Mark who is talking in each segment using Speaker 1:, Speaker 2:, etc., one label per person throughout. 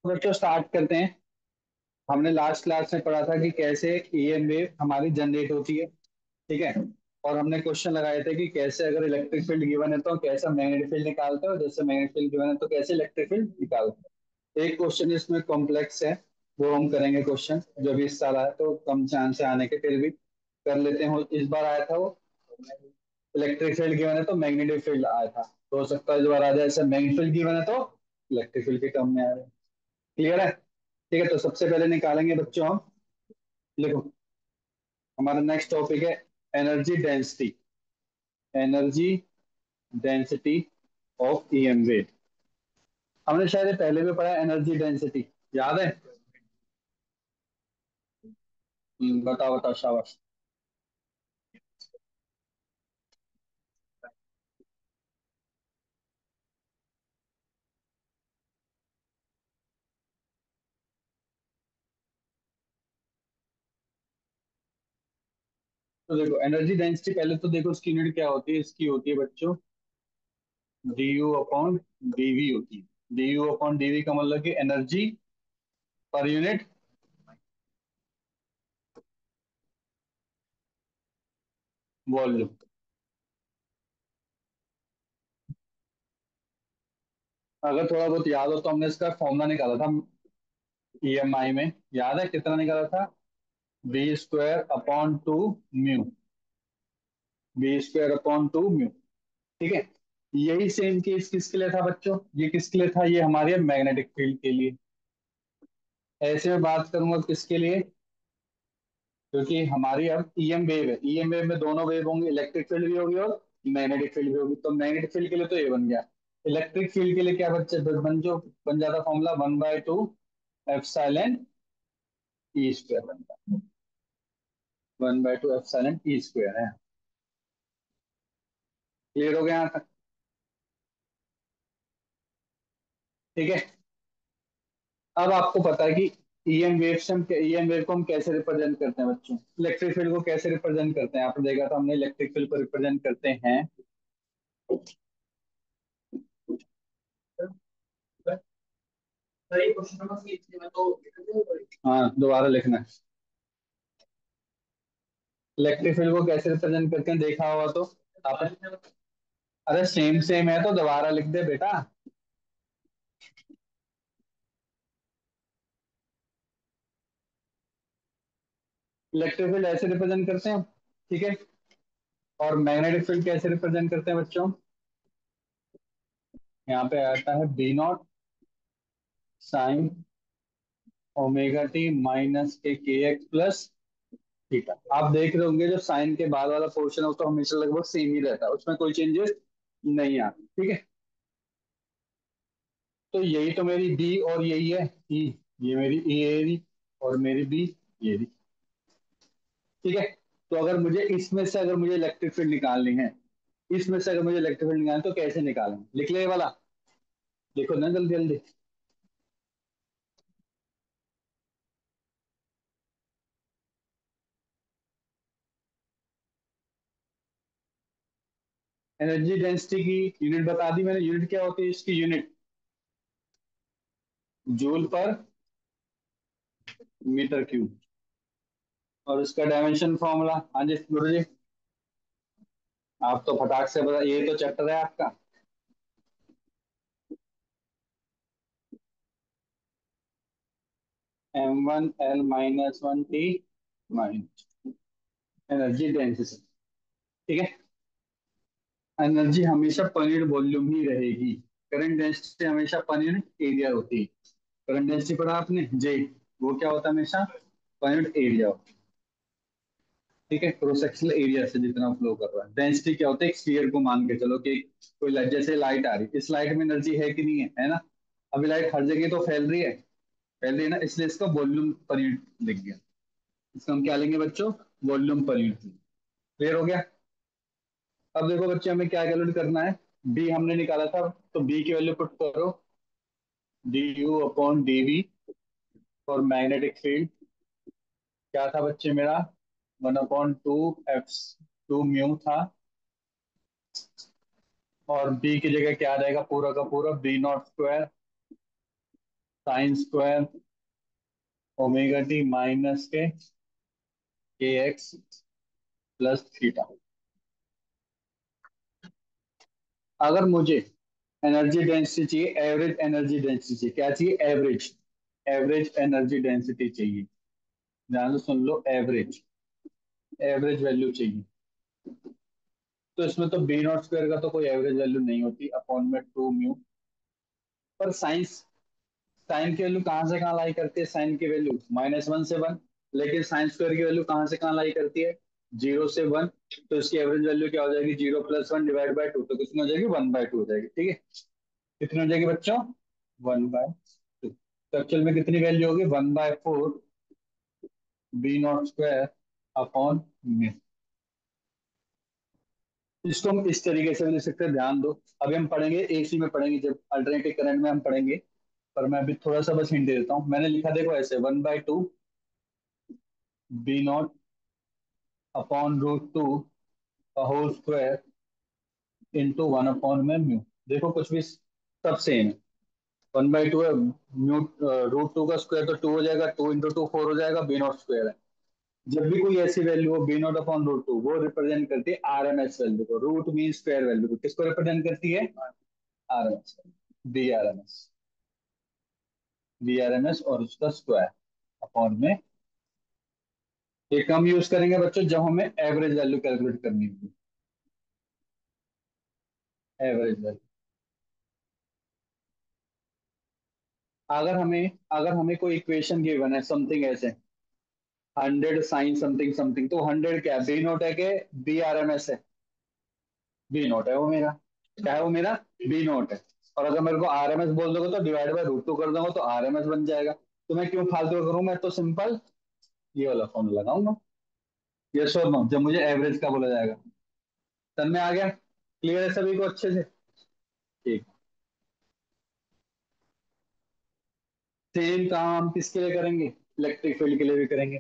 Speaker 1: बच्चों स्टार्ट करते हैं। हमने लास्ट क्लास में पढ़ा था कि कैसे ईएम वेव हमारी जनरेट होती है। ठीक है। और हमने क्वेश्चन लगाए थे कि कैसे अगर इलेक्ट्रिक फील्ड गिवन है तो कैसा मैग्नेटिक फील्ड निकालते हैं, और जैसे मैग्नेटिक फील्ड गिवन है तो कैसे इलेक्ट्रिक फील्ड निकालते हैं। एक क्वेश्चन इसमें कॉम्प्लेक्स है, वो हम करेंगे क्वेश्चन। जो भी इस साल आया तो कम चांस है आने के, फिर भी कर लेते हैं। इस बार आया था वो इलेक्ट्रिक फील्ड गिवन है तो मैग्नेटिक फील्ड आया था, तो हो सकता है इस बार आ जाए ऐसे मैग्नेटिक फील्ड गिवन है तो इलेक्ट्रिक फील्ड के टर्म में आ रहे हैं। क्लियर है? ठीक है, तो सबसे पहले निकालेंगे बच्चों हम। लिखो, हमारा नेक्स्ट टॉपिक है energy density. Energy density of EM wave. हमने शायद ये पहले भी पढ़ा एनर्जी डेंसिटी, याद है? बताओ बताओ, शाबाश। तो देखो एनर्जी डेंसिटी, पहले तो देखो उसकी यूनिट क्या होती है। इसकी होती है बच्चों डी यू अपॉन डीवी होती है। डी यू अपॉन डीवी का मतलब कि एनर्जी पर यूनिट वॉल्यूम। अगर थोड़ा बहुत याद हो तो हमने इसका फॉर्मूला निकाला था ईएमआई में, याद है कितना निकाला था? B square upon two mu. B square upon two mu. ठीक है। यही सेम केस किसके लिए था बच्चों? ये किसके लिए था? ये हमारे मैग्नेटिक फील्ड के लिए। ऐसे में बात करूंगा किसके लिए, क्योंकि हमारी अब ईएम वेव है। ईएम वेव में दोनों वेव होंगे, इलेक्ट्रिक फील्ड भी होगी और मैग्नेटिक फील्ड भी होगी। तो मैग्नेटिक फील्ड के लिए तो ये बन गया। इलेक्ट्रिक फील्ड के लिए क्या बच्चे बन जाता फॉर्मूला 1/2 एप्सिलॉन ई स्क्वायर बनता। 1/2 एप्सिलॉन ई स्क्वायर है। क्लियर हो गया यहाँ तक? ठीक है। अब आपको पता है कि ईएम वेव से हम ईएम वेव को हम कैसे रिप्रेजेंट करते हैं बच्चों। इलेक्ट्रिक फील्ड को कैसे रिप्रेजेंट करते हैं आपने देखा था हमने। इलेक्ट्रिक फील्ड को रिप्रेजेंट करते हैं, हाँ दोबारा लिखना है। इलेक्ट्रिक फील्ड को कैसे रिप्रेजेंट करते हैं देखा होगा तो आप। अरे सेम सेम है तो दोबारा लिख दे बेटा। इलेक्ट्रिक फील्ड ऐसे रिप्रेजेंट करते हैं, ठीक है। और मैग्नेटिक फील्ड कैसे रिप्रेजेंट करते हैं बच्चों? यहाँ पे आता है B naught sine omega T minus K X plus theta. आप देख रहे होंगे जो साइन के बाद वाला पोर्शन है वो तो हमेशा लगभग सेम ही रहता है, उसमें कोई चेंजेस नहीं आती। ठीक है। तो यही तो मेरी बी और यही है ई। ये मेरी ई ए रही और मेरी बी ये रही। ठीक है। तो अगर मुझे इसमें से अगर मुझे इलेक्ट्रिक फील्ड निकालनी है, इसमें से अगर मुझे इलेक्ट्रिक फील्ड निकालनी है, तो कैसे निकालें? लिख ले ये वाला। देखो ना जल्दी जल्दी। एनर्जी डेंसिटी की यूनिट बता दी मैंने। यूनिट क्या होती है इसकी? यूनिट जूल पर मीटर क्यूब। और इसका डायमेंशन फॉर्मूला, हाँ जी गुरु जी। आप तो फटाक से बता, ये तो चैप्टर है आपका। m1l-1t minus energy density. ठीक है। एनर्जी हमेशा पर यूनिट वॉल्यूम ही रहेगी। करंट डेंसिटी हमेशा पर यूनिट एरिया होती है। करंट डेंसिटी पढ़ा आपने जे, वो क्या होता है हमेशा? पर यूनिट एरिया होता है। ठीक है, क्रॉस सेक्शनल एरिया से जितना फ्लो कर रहा है। डेंसिटी क्या होता है? एक स्फीयर को मान के चलो कि कोई लाइट, जैसे लाइट आ रही है, इस लाइट में एनर्जी है कि नहीं है? है ना। अभी लाइट हर जगह तो फैल रही है, फैल रही है ना, इसलिए इसका वॉल्यूम पर यूनिट लिख गया। इसका हम क्या लेंगे बच्चों? Volume per unit. क्लियर हो गया? अब देखो बच्चे हमें क्या कैलकुलेट करना है। बी हमने निकाला था, तो बी की वैल्यू पुट करो। D U upon D V for magnetic field क्या था बच्चे मेरा? 1/2 एफ 2 म्यू था और बी की जगह क्या रहेगा, पूरा का पूरा B naught square sine square omega T minus K X plus theta. अगर मुझे एनर्जी डेंसिटी चाहिए, एवरेज एनर्जी डेंसिटी चाहिए, क्या चाहिए, एवरेज, एवरेज एनर्जी डेंसिटी चाहिए। ध्यान से सुन लो, एवरेज, एवरेज वैल्यू चाहिए। तो इसमें तो बी नॉट स्क्वायर का तो कोई एवरेज वैल्यू नहीं होती, अपॉन में 2 म्यू। पर साइंस, साइन की वैल्यू कहाँ से कहाँ लाई करती है, साइन की वैल्यू -1 से 1। लेकिन साइन स्क्वायर की वैल्यू कहाँ से कहाँ लाई करती है, 0 से 1। तो इसकी एवरेज वैल्यू क्या हो जाएगी, 0+1 डिवाइड बाई 2, तो कितनी हो जाएगी, 1/2 हो जाएगी। ठीक है, कितनी हो जाएगी बच्चों, 1/2। तो एक्चुअल में कितनी वैल्यू होगी, 1/4 बी नॉट स्क्वायर अपॉन में। इसको हम इस तरीके से भी लिख सकते हैं, ध्यान दो। अभी हम पढ़ेंगे एसी में पढ़ेंगे, जब अल्टरनेटिव करंट में हम पढ़ेंगे। पर मैं अभी थोड़ा सा बस हिंट दे देता हूँ। मैंने लिखा देखो ऐसे, 1/2 बी नॉट अपॉन √2 का होल स्क्वायर इंटू 1 अपॉन में म्यू। देखो कुछ भी सब सेम है। 1/2 है, म्यू √2 का स्क्वायर तो 2 हो जाएगा, 2 × 2 4 हो जाएगा, बी नॉट स्क्वायर है। जब भी कोई ऐसी वैल्यू हो बी नॉट अपॉन √2, वो रिप्रेजेंट करती है आरएमएस वैल्यू को। रूट मीन स्क्वायर वैल्यू को, किसको रिप्रेजेंट करती है, RMS, B R M S, B R M S और उसका स्क्वायर अपॉन में। ये कम यूज करेंगे बच्चों जब हमें एवरेज वैल्यू कैलकुलेट करनी होगी, एवरेज वैल्यू। अगर हमें कोई इक्वेशन गिवन है समथिंग ऐसे, 100 साइन समथिंग, तो 100 क्या है, बी नोट है कि बी आर एम एस है, बी नोट है वो मेरा, क्या है वो मेरा, बी नोट है। और अगर मेरे को आर एम एस बोल दोगे तो डिवाइड बाय √2 कर दूंगा, तो आर एम एस बन जाएगा। तो मैं क्यों फालतू का करूं, मैं तो सिंपल ये वाला फॉर्मूला लगाऊंगा। यस और नो, जब मुझे एवरेज का बोला जाएगा। तब में आ गया, क्लियर है सभी को अच्छे से, ठीक। सेम काम हम किसके लिए करेंगे, इलेक्ट्रिक फील्ड के लिए भी करेंगे।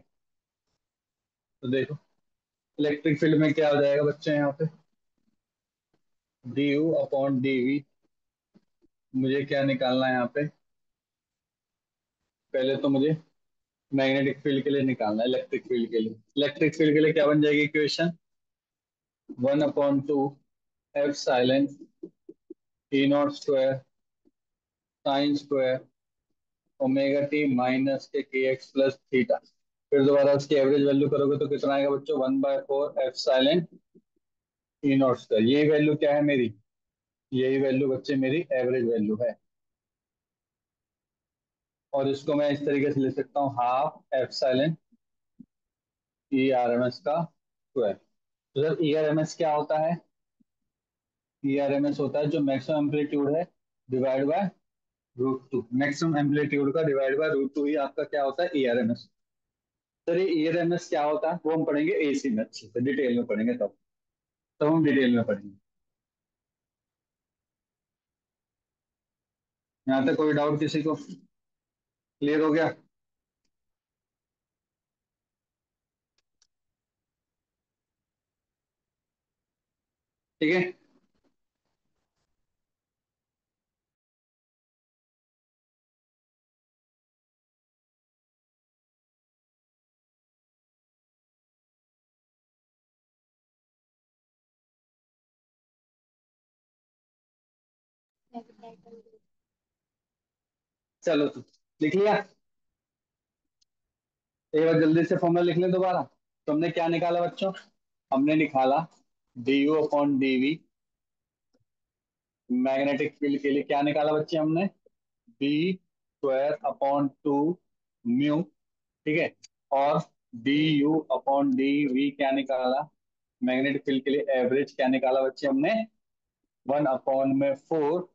Speaker 1: तो देखो, इलेक्ट्रिक फील्ड में क्या हो जाएगा बच्चे यहाँ पे, du/dv। मुझे क्या निकालना है यहाँ पे, पहले तो मुझे मैग्नेटिक फील्ड के लिए निकालना है, इलेक्ट्रिक फील्ड के लिए। इलेक्ट्रिक फील्ड के लिए क्या बन जाएगी equation, 1/2 epsilon E not square sine square omega T minus K X plus theta. फिर दोबारा उसकी एवरेज वैल्यू करोगे तो कितना आएगा बच्चों, 1/4 एप्सिलॉन ई नॉट स्क्वायर। यही वैल्यू क्या है मेरी, यही वैल्यू बच्चे मेरी एवरेज वैल्यू है। और इसको मैं इस तरीके से लिख सकता हूँ, half epsilon E R M S का स्क्वायर। तो sir E R M S क्या होता है, ई आर एम एस होता है जो मैक्सिमम एम्पलीट्यूड है डिवाइड बाय √2। मैक्सिमम एम्पलीट्यूड का डिवाइड बाय √2 ही आपका क्या होता है, E R M S. Sir ये ई आर एम एस क्या होता है वो हम पढ़ेंगे एसी में, अच्छे से डिटेल में पढ़ेंगे, तब हम डिटेल में पढ़ेंगे। यहाँ तक कोई डाउट किसी को, क्लियर हो गया। ठीक है, चलो तो लिख लिया। एक बार जल्दी से फॉर्मूला लिख लें दोबारा। तुमने क्या निकाला बच्चों, हमने निकाला du/dv। मैग्नेटिक फील्ड के लिए क्या निकाला बच्चे हमने, b²/2 म्यू। ठीक है, और du/dv क्या निकाला, मैग्नेटिक फील्ड के लिए एवरेज क्या निकाला बच्चे हमने, 1/4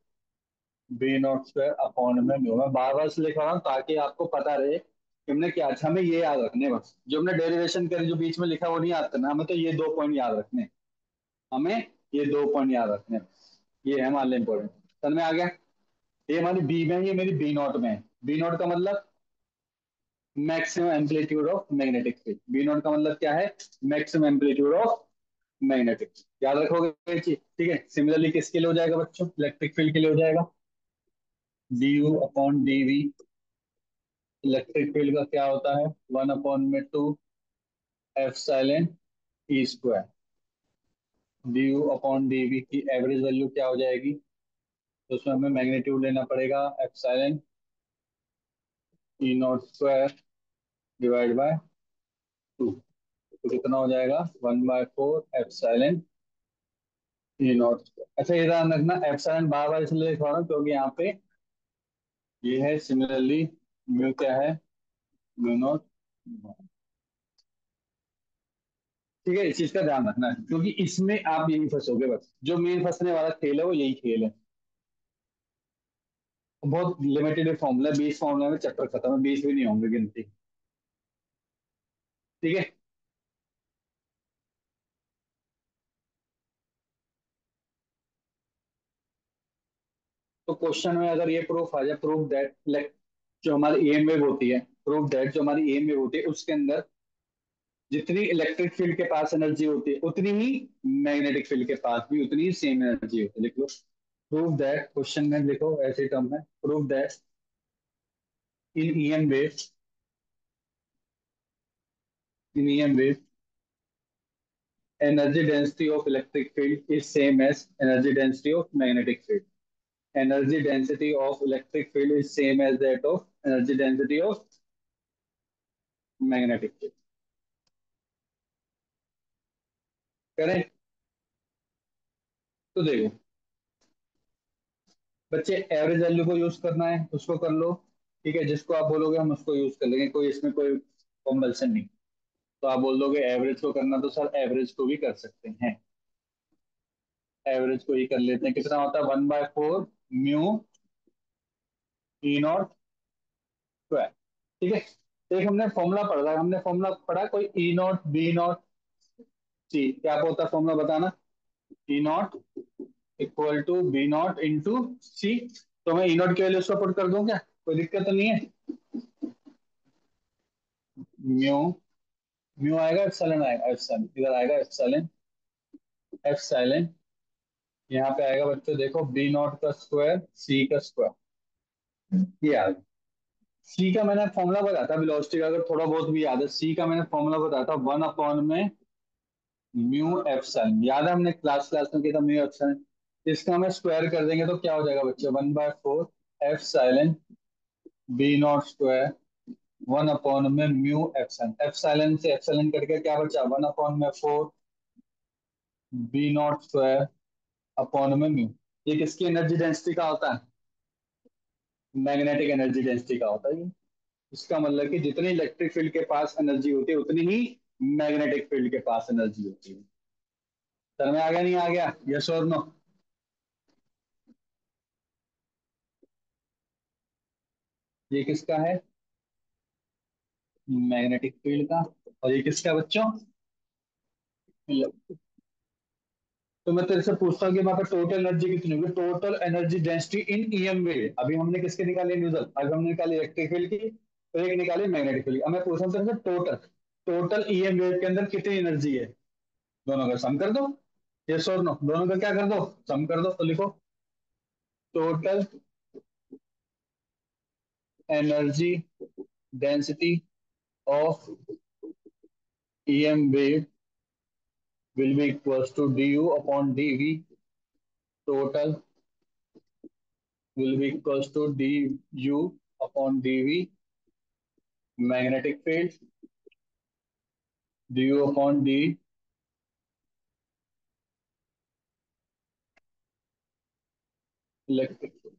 Speaker 1: बी नॉट स्क्वायर अपॉन में म्यू। मैं बार बार से लिख रहा हूँ ताकि आपको पता रहे कि हमने क्या, अच्छा हमें ये याद रखने हैं बस, जो हमने डेरिवेशन करी जो बीच में लिखा वो नहीं याद करना हमें, तो ये 2 पॉइंट याद रखने हैं। हमें ये 2 पॉइंट याद रखने हैं, ये है हमारे लिए इंपॉर्टेंट। समझ में आ गया, ये हमारी बी में है, ये मेरी बी नॉट में है। बी नॉट का मतलब maximum amplitude of magnetic field, B not का मतलब क्या है, मैक्सिमम एम्पलीट्यूड ऑफ मैग्नेटिक। याद रखोगे ये चीज, ठीक है। सिमिलरली किसके लिए हो जाएगा बच्चों, इलेक्ट्रिक फील्ड के लिए हो जाएगा, D U upon D V. Electric field का क्या होता है, 1/2 epsilon E square. D U upon D V की एवरेज वैल्यू क्या हो जाएगी, तो उसमें हमें मैग्नीट्यूड लेना पड़ेगा, epsilon E not square divide by 2। तो कितना हो जाएगा, 1/4 एप्सिलॉन ई नॉट स्क्वायर। अच्छा ये ध्यान रखना, एप्सिलॉन बार बार इसलिए लिखवा रहा हूँ क्योंकि यहाँ पे ये है सिमिलरली, म्यू क्या है, म्यू नॉट। ठीक है, इस चीज का ध्यान रखना है क्योंकि इसमें आप यही फंसोगे, बस जो मेन फंसने वाला खेल है वो यही खेल है। बहुत लिमिटेड फॉर्मूला, 20 फॉर्मूला में चैप्टर खत्म है, 20 भी नहीं होंगे गिनती। ठीक है। तो क्वेश्चन में अगर ये प्रूफ आ जाए, प्रूफ दैट जो हमारी ईएम वेव होती है, प्रूफ दैट जो हमारी ईएम वेव होती है उसके अंदर जितनी इलेक्ट्रिक फील्ड के पास एनर्जी होती है उतनी ही मैग्नेटिक फील्ड के पास भी उतनी ही सेम एनर्जी होती है। लिख लो, प्रूव दैट, क्वेश्चन में लिखो ऐसे टर्म है, prove that in EM wave, in EM wave energy density of electric field is same as energy density of magnetic field. Energy density of electric field is same as that of energy density of magnetic field. करें, तो देखो बच्चे, average value को use करना है उसको कर लो, ठीक है। जिसको आप बोलोगे हम उसको यूज कर लेंगे, कोई इसमें कोई कंपल्सन नहीं। तो आप बोल दोगे एवरेज को करना, तो सर एवरेज को भी कर सकते हैं, एवरेज को ही कर लेते हैं। कितना होता है, 1/4 म्यू ई नॉट स्क्वायर। ठीक है, एक हमने फॉर्मूला पढ़ा, हमने फॉर्मूला पढ़ा कोई E not B not C, क्या होता है फॉर्मूला बताना, E nought equal to B nought into C. तो मैं ई नॉट की वैल्यू उसको पुट कर दूं क्या, कोई दिक्कत तो नहीं है। म्यू, म्यू आएगा एप्सिलॉन, आएगा एप्सिलॉन, इधर आएगा एप्सिलॉन, एप्सिलॉन यहाँ पे आएगा बच्चों, देखो बी नॉट का स्क्वायर सी का स्क्वायर, ये आ गया। सी का मैंने फॉर्मूला बताया था, वेलोसिटी का अगर थोड़ा बहुत भी याद है, सी का मैंने फॉर्मूला बताया था 1 में म्यू एप्सिलॉन, याद है हमने क्लास क्लास में किया था म्यू एप्सिलॉन। इसका हमें स्क्वायर कर देंगे तो क्या हो जाएगा बच्चे, 1/4 एप्सिलॉन बी नॉट स्क्वायर 1 में म्यू एप्सिलॉन, एप्सिलॉन से एप्सिलॉन करके क्या बचा, 1/4 बी नॉट स्क्वायर अपॉन में म्यू। ये किसकी एनर्जी डेंसिटी का होता है, मैग्नेटिक एनर्जी डेंसिटी का होता है ये। इसका मतलब कि जितनी इलेक्ट्रिक फील्ड के पास एनर्जी होती है उतनी ही मैग्नेटिक फील्ड के पास एनर्जी होती है। समझ में आ गया, नहीं आ गया, यस और नो। ये किसका है, मैग्नेटिक फील्ड का, और ये किसका बच्चों, तो मैं तेरे से पूछता हूँ कि वहां पर टोटल एनर्जी कितनी होगी, total energy density in EM wave. अभी हमने किसके निकाले न्यूटन, अभी हमने निकाली इलेक्ट्रिक फील्ड की, तो एक निकाली मैग्नेटिक फील्ड की। अब मैं पूछ रहा हूँ तेरे से टोटल, टोटल ईएम वेव के अंदर कितनी एनर्जी है, दोनों का सम कर दो, यस और नो, दोनों का क्या कर दो, सम कर दो। तो लिखो, total energy density of EM wave will be equals to du upon dv, total will be equals to du upon dv, magnetic field du upon d electric field।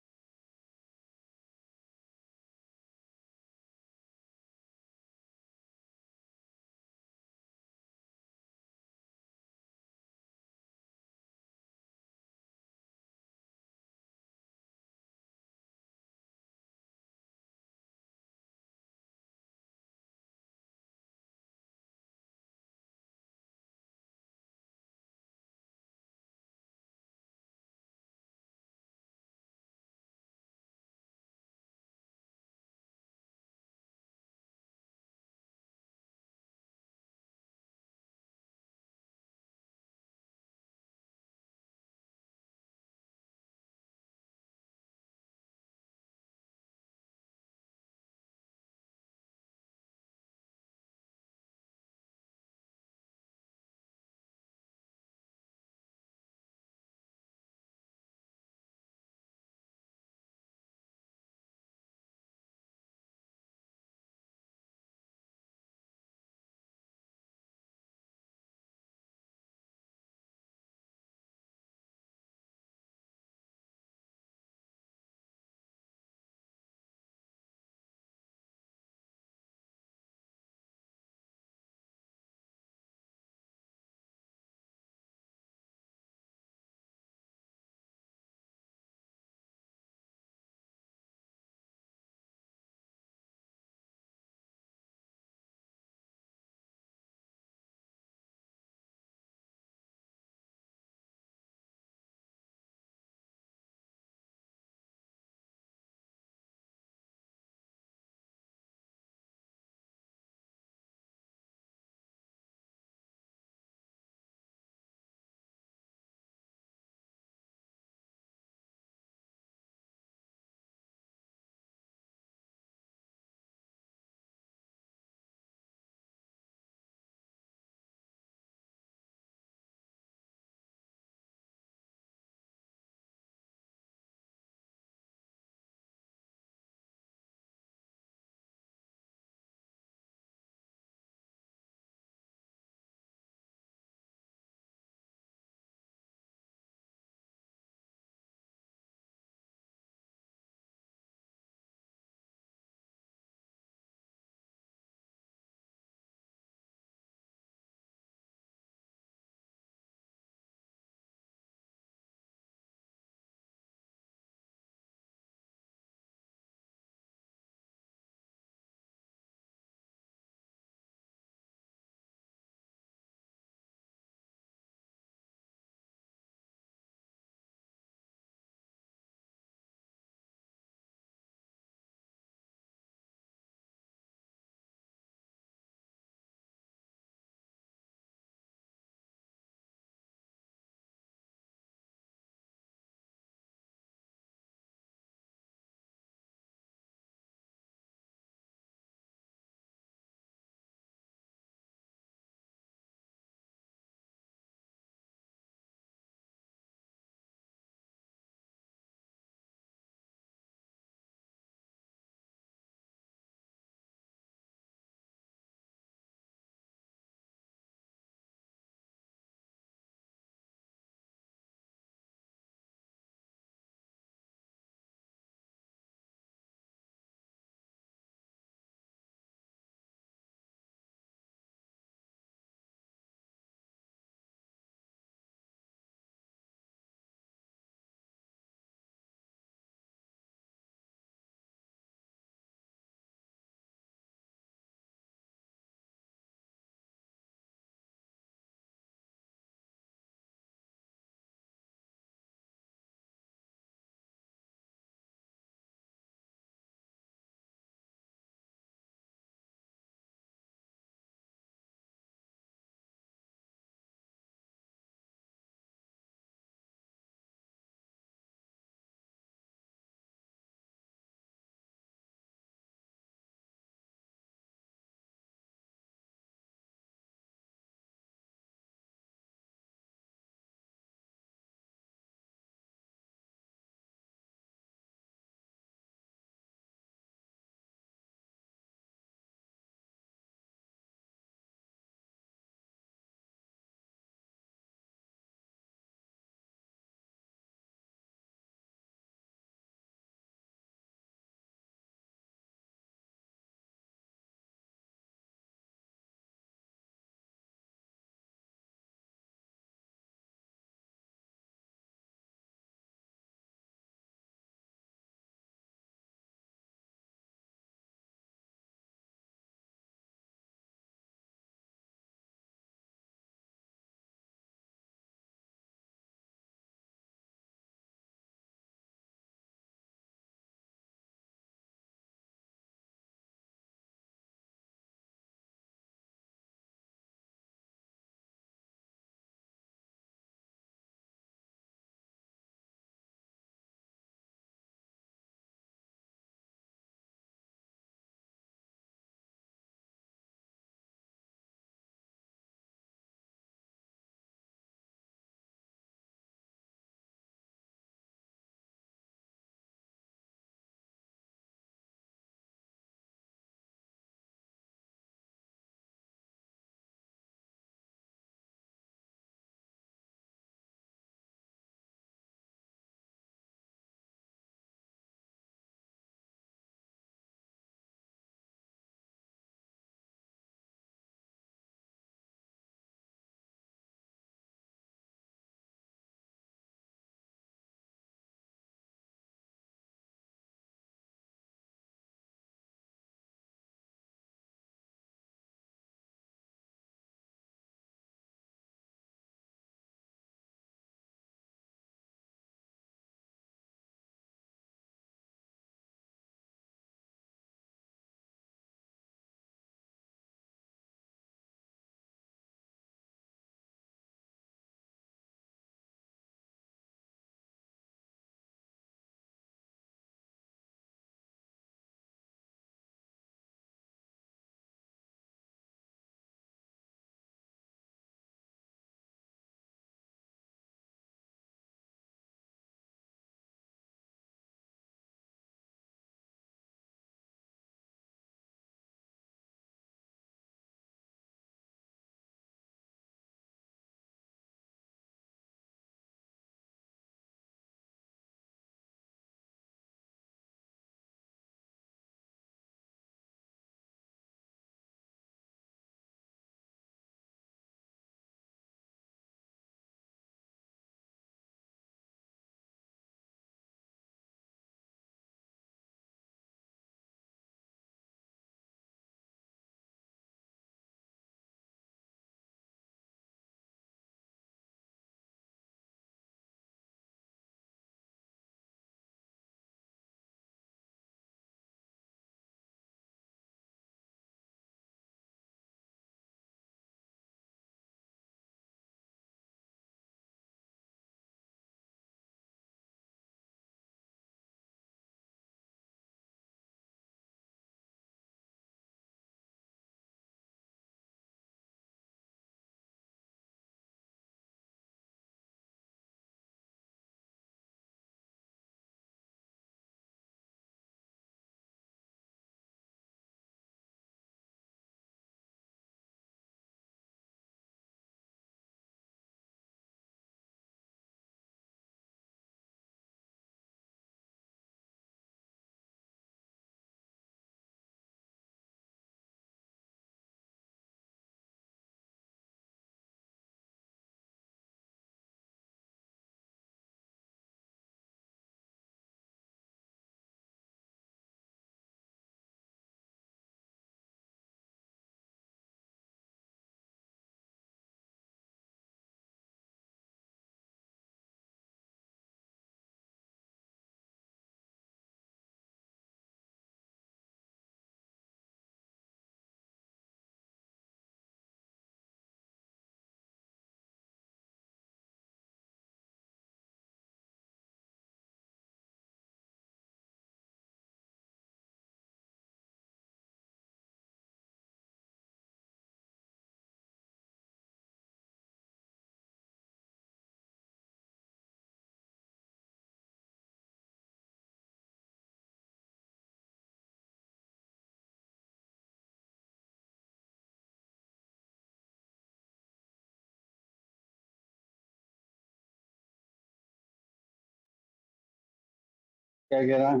Speaker 1: क्या कह रहा है?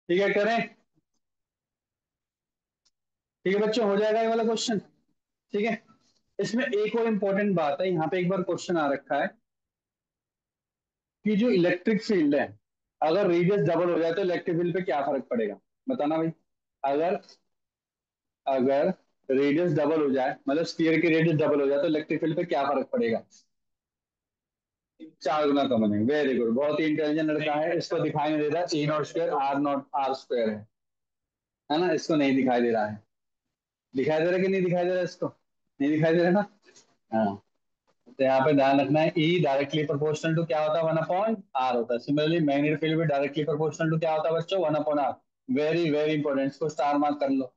Speaker 1: ठीक है, करें? ठीक है बच्चों, हो जाएगा ये वाला क्वेश्चन। ठीक है। इसमें एक और इम्पोर्टेंट बात है, यहाँ पे एक बार क्वेश्चन आ रखा है कि जो इलेक्ट्रिक फील्ड है, अगर रेडियस डबल हो जाए तो इलेक्ट्रिक फील्ड पे क्या फर्क पड़ेगा? बताना भाई। अगर अगर रेडियस डबल हो जाए, मतलब स्फीयर की रेडियस डबल हो जाए, तो इलेक्ट्रिक फील्ड पे क्या फर्क पड़ेगा? 4 गुना कम नहीं। वेरी गुड, बहुत ही इंटेलिजेंट लड़का है। इसको दिखाई नहीं दे रहा, E not square R nought R square है ना? इसको नहीं दिखाई दे रहा है। दिखाई दे रहा है कि नहीं दिखाई दे रहा है इसको? नहीं दिखाई दे रहा है ना? हाँ। तो यहाँ पे ध्यान रखना है, ई डायरेक्टली प्रोपोर्शनल टू क्या होता है? 1/r होता है। सिमिलरली मैग्नेटिक फील्ड भी डायरेक्टली प्रोपोर्शनल टू क्या होता है बच्चों? 1/r। वेरी वेरी इंपॉर्टेंट, इसको स्टार मार्क कर लो।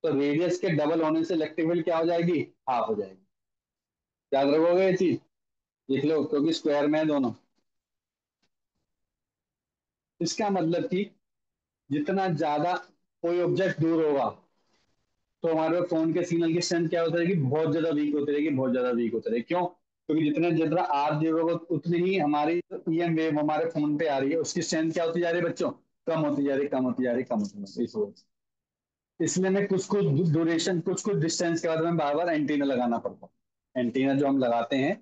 Speaker 1: तो रेडियस के डबल होने से इलेक्ट्रिक फील्ड क्या हो जाएगी? हाफ हो जाएगी। याद रखोगे ये चीज? लिख लो, क्योंकि स्क्वायर में है दोनों। इसका मतलब कि जितना ज्यादा कोई ऑब्जेक्ट दूर होगा, तो हमारे फोन के सिग्नल की स्ट्रेंथ क्या होती रहेगी? बहुत ज्यादा वीक होती रहेगी, बहुत ज्यादा वीक होती रहेगी। क्यों? क्योंकि जितने जितना आर जीरो होगा, उतनी ही हमारी ईएम वेव हमारे फोन पे आ रही है, उसकी स्ट्रेंथ क्या होती जा रही है बच्चों? कम होती जा रही, कम होती जा रही, कम होती जा रही, इस वजह से। इसलिए मैं कुछ कुछ ड्यूरेशन, कुछ कुछ डिस्टेंस के बाद में बार बार एंटीना लगाना पड़ता है। एंटीना जो हम लगाते हैं,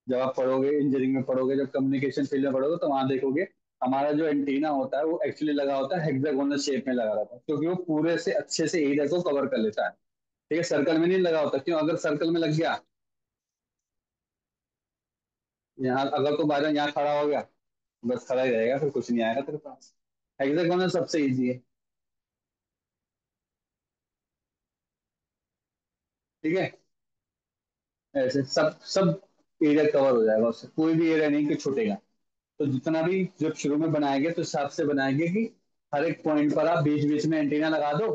Speaker 1: जब आप पढ़ोगे, इंजीनियरिंग में पढ़ोगे, जब कम्युनिकेशन फील्ड में पढ़ोगे, तो वहां देखोगे हमारा जो एंटीना होता है वो एक्चुअली लगा होता है हेक्सागोनल शेप में लगा रहता है, क्योंकि वो पूरे से अच्छे से एरिया को कवर कर लेता है। ठीक है, सर्कल में नहीं लगा होता। क्यों? अगर सर्कल में लग गया, यहाँ अगर तो बाहर यहाँ खड़ा हो गया, बस खड़ा ही रहेगा, फिर कुछ नहीं आएगा तेरे पास। हेक्सागोनल सबसे इजी है। ठीक है। ऐसे सब सब एरिया कवर हो जाएगा उससे, कोई भी एरिया नहीं कि छूटेगा। तो जितना भी जब शुरू में बनाएंगे तो हिसाब से बनाएंगे कि हर एक पॉइंट पर आप बीच बीच में एंटीना लगा दो।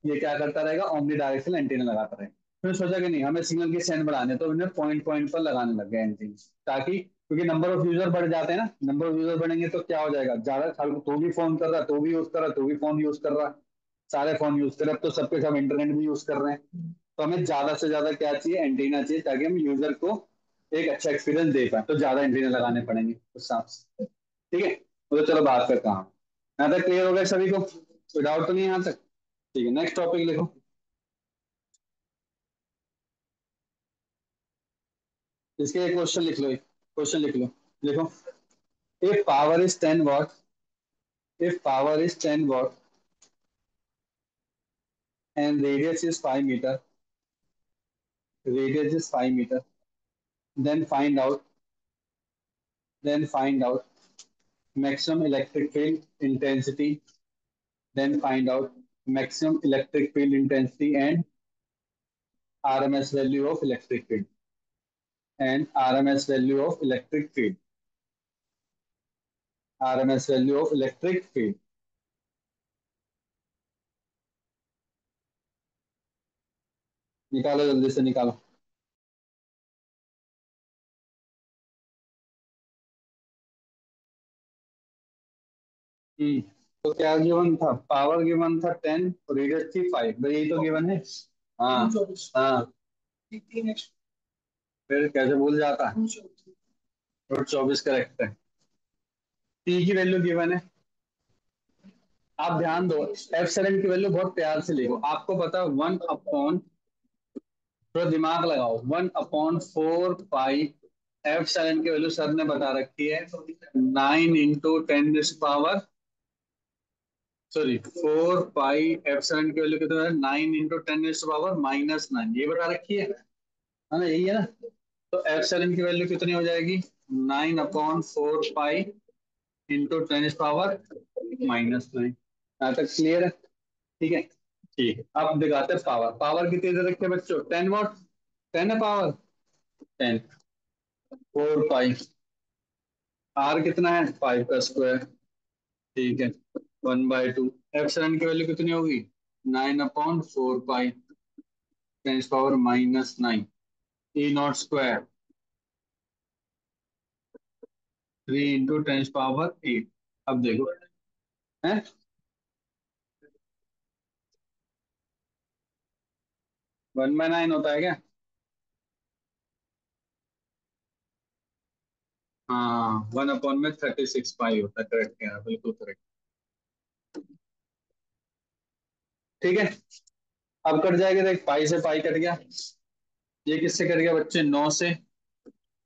Speaker 1: ये क्या करता रहेगा? ओमनी डायरेक्शनल एंटीना लगाता रहेगा। फिर सोचा कि नहीं, हमें सिग्नल की सेंड बढ़ाने, तो उन्हें पॉइंट पॉइंट पर लगाने लग गए एंटीना, ताकि, क्योंकि नंबर ऑफ यूजर बढ़ जाते हैं ना, नंबर ऑफ यूजर बढ़ेंगे तो क्या हो जाएगा? ज्यादा तो भी फोन कर रहा, तो भी यूज कर रहा, तो भी फोन यूज कर रहा, सारे फोन यूज कर रहे, अब तो सबके सब इंटरनेट भी यूज कर रहे हैं। तो हमें ज्यादा से ज्यादा क्या चाहिए? एंटीना चाहिए, ताकि हम यूजर को एक अच्छा एक्सपीरियंस दे पाए। तो ज्यादा एंटीना लगाने पड़ेंगे उस हिसाब से। ठीक है, तो चलो बात करता हूँ। यहाँ तक क्लियर हो गया सभी को? कोई डाउट तो नहीं यहाँ तक? ठीक है, नेक्स्ट टॉपिक लिखो। इसके एक क्वेश्चन लिख लो, एक क्वेश्चन लिख लो। देखो, if power is 10 watt, if power is 10 watt and radius is 5 metre, radius is 5 metre, then find out then find out maximum electric field intensity, then find out maximum electric field intensity and RMS value of electric field, and RMS value of electric field, RMS value of electric field। निकालो, जल्दी से निकालो। तो क्या given था? Power given था 10, radius थी 5, भाई यही तो गिवन है। हाँ। हाँ, फिर कैसे भूल जाता है? और 24 करेक्ट है। टी की वैल्यू गिवन है। आप ध्यान दो, F7 की वैल्यू बहुत प्यार से लिखो। आपको पता है 1/, थोड़ा दिमाग लगाओ, 1/4 पाई। F7 की वैल्यू सर ने बता रखी है 9 × 10⁻, सॉरी 4 पाई। F7 की वैल्यू कितना है? 9 × 10⁻⁻9, ये बता रखी है ना? यही है ना? तो F7 की वैल्यू कितनी हो जाएगी? 9/4 पाई × 10⁻⁻9। यहाँ तक क्लियर है? ठीक है। ठीक है, अब दिखाते हैं पावर। पावर कितनी दे रखी है बच्चों? 10 watt। 10 है पावर। 10, 4 पाई। आर कितना है? 5 का स्क्वायर। ठीक है, 1/2। F7 की वैल्यू कितनी होगी? 9/4 पाई। 10⁻⁹ ई नॉट स्क्वायर 3 × 10⁻⁸। अब देखो है 1/9 होता है क्या? हाँ 1/36 पाई होता है, करेक्ट है, बिल्कुल करेक्ट। ठीक है, अब कट जाएगा, देख पाई से पाई कट गया। ये किससे कट गया बच्चे? 9 से।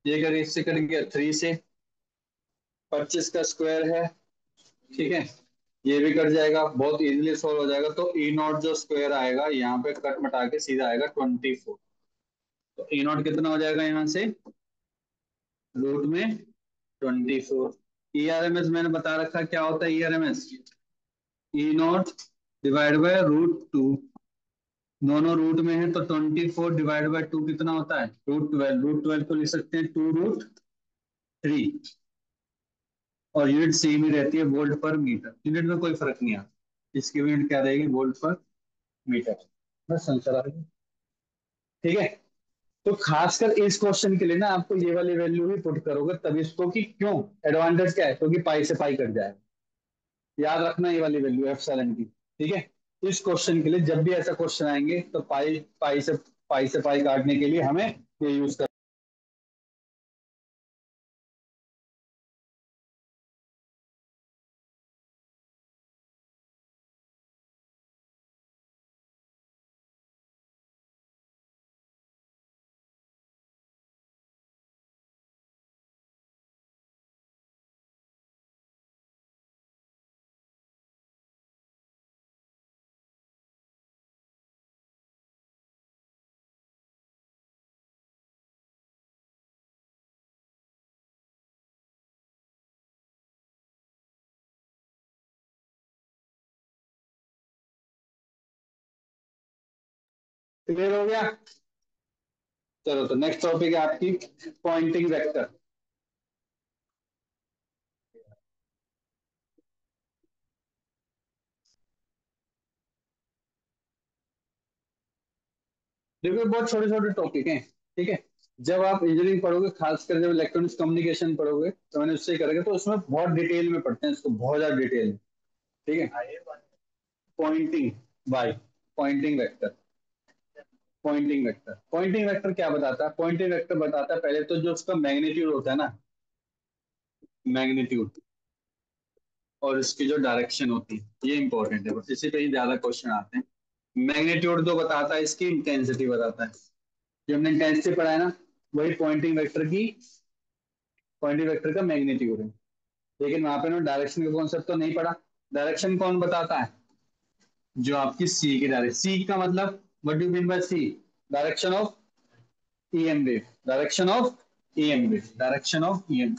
Speaker 1: ये कट इससे कट गया 3 से। 25 का स्क्वायर है। ठीक है, ये भी कट जाएगा, बहुत इजीली सोल्व हो जाएगा। तो ई नॉट जो स्क्वायर आएगा यहाँ पे कट मटा के सीधा आएगा 24। तो ई नॉट कितना हो जाएगा यहाँ से? √में 24। ई आर एम एस मैंने बता रखा क्या होता है। E R M S E naught divide by √2। दोनों रूट में है तो 24 डिवाइड बाय 2 कितना होता है? √12। √12 को लिख सकते हैं 2√3। और यूनिट सेम ही रहती है, वोल्ट पर मीटर। यूनिट में कोई फर्क नहीं आता। इसकी यूनिट क्या रहेगी? वोल्ट पर मीटर। बस आंसर आ गया। ठीक है, तो खासकर इस क्वेश्चन के लिए ना आपको ये वाली वैल्यू ही पुट करोगे तब इसको, कि क्यों? एडवांटेज क्या है? क्योंकि पाई से पाई कट जाएगा। याद रखना ये वाली वैल्यू एप्सिलॉन की। ठीक है, इस क्वेश्चन के लिए जब भी ऐसा क्वेश्चन आएंगे तो पाई से पाई काटने के लिए हमें ये यूज कर। क्लियर हो गया? चलो, तो नेक्स्ट टॉपिक है आपकी पॉइंटिंग वेक्टर। देखो बहुत छोटे छोटे टॉपिक हैं। ठीक है, जब आप इंजीनियरिंग पढ़ोगे, खासकर जब इलेक्ट्रॉनिक्स कम्युनिकेशन पढ़ोगे, तो मैंने उससे करेंगे तो उसमें बहुत डिटेल में पढ़ते हैं इसको, बहुत ज्यादा डिटेल में। ठीक है, Poynting by Poynting vector. Poynting vector क्या बताता है? पॉइंटिंग वेक्टर बताता है पहले तो जो उसका मैग्नीट्यूड होता है ना, मैग्नीट्यूड, और इसकी जो डायरेक्शन होती है, ये इंपॉर्टेंट है, बस इसी पे ही ज्यादा क्वेश्चन आते हैं। मैग्नीट्यूड तो बताता है, इसकी इंटेंसिटी बताता है। जो हमने इंटेंसिटी पढ़ा है ना, वही पॉइंटिंग वेक्टर का मैग्नीट्यूड है। लेकिन वहां पे ना डायरेक्शन का कॉन्सेप्ट तो नहीं पढ़ा। डायरेक्शन कौन बताता है? जो आपकी सी की डायरेक्शन। सी का मतलब what do you mean by C? Direction of EM wave. Direction of EM wave. Direction of EM.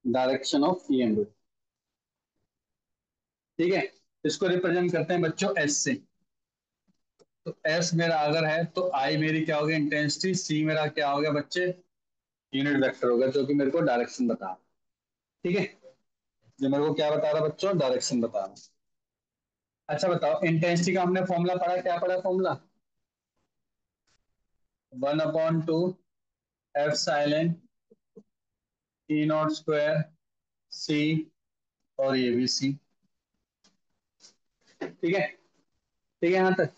Speaker 1: Direction of EM wave. ठीक है, इसको रिप्रेजेंट करते हैं बच्चों एस से। तो एस मेरा अगर है तो आई मेरी क्या हो गया? इंटेंसिटी। सी मेरा क्या हो गया बच्चे? यूनिट वेक्टर होगा, जो कि मेरे को डायरेक्शन बता रहा। ठीक है, जो मेरे को क्या बता रहा बच्चों? डायरेक्शन बता रहा। अच्छा बताओ, इंटेंसिटी का हमने फॉर्मूला पढ़ा, क्या पढ़ा formula? 1/2 epsilon E not square C, और ये भी सी। ठीक है, ठीक है यहाँ तक।